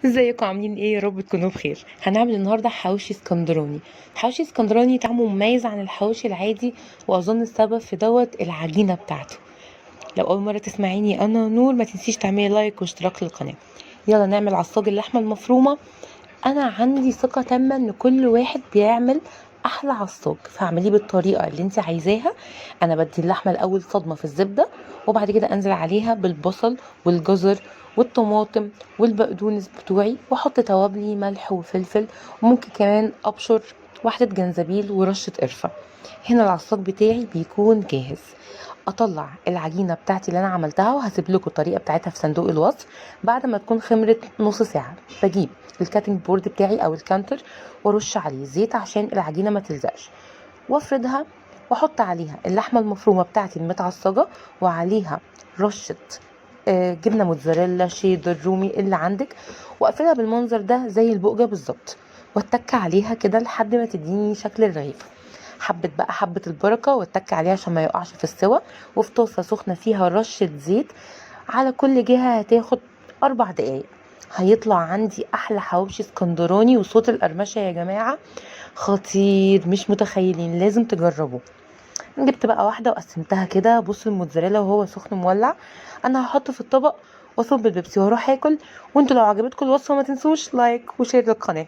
ازيكم عاملين ايه؟ يا رب تكونوا بخير. هنعمل النهارده حواوشي اسكندراني. حواوشي اسكندراني طعمه مميز عن الحواوشي العادي، واظن السبب في العجينه بتاعته. لو اول مره تسمعيني انا نور، ما تنسيش تعملي لايك واشتراك للقناه. يلا نعمل عصاج اللحمه المفرومه. انا عندي ثقه تامه ان كل واحد بيعمل احلى عصاج، فاعمليه بالطريقه اللي انت عايزاها. انا بدي اللحمه الاول صدمه في الزبده، وبعد كده انزل عليها بالبصل والجزر والطماطم والبقدونس بتوعي، واحط توابلي ملح وفلفل، وممكن كمان ابشر واحده جنزبيل ورشه قرفه. هنا العصاج بتاعي بيكون جاهز. اطلع العجينه بتاعتي اللي انا عملتها، وهسيب لكم الطريقه بتاعتها في صندوق الوصف. بعد ما تكون خمرت نص ساعه، بجيب الكاتنج بورد بتاعي او الكانتر، وارش عليه زيت عشان العجينه ما تلزقش، وافردها، واحط عليها اللحمه المفرومه بتاعتي المتعصجه، وعليها رشه جبنه موتزاريلا شيدر رومي اللي عندك، واقفلها بالمنظر ده زي البقجه بالظبط، واتك عليها كده لحد ما تديني شكل الرغيف. حبة البركة، واتك عليها عشان ما يقعش في السوا. وفي طاسة سخنة فيها رشة زيت على كل جهة، هتاخد 4 دقايق. هيطلع عندي احلى حواوشي اسكندراني، وصوت القرمشة يا جماعة خطير، مش متخيلين، لازم تجربوا. جبت بقى واحدة وقسمتها كده، بصوا الموتزاريلا وهو سخن مولع. انا هحطه في الطبق واصب البيبسي واروح اكل. وانتوا لو عجبتكم الوصفة ما تنسوش لايك وشير للقناة.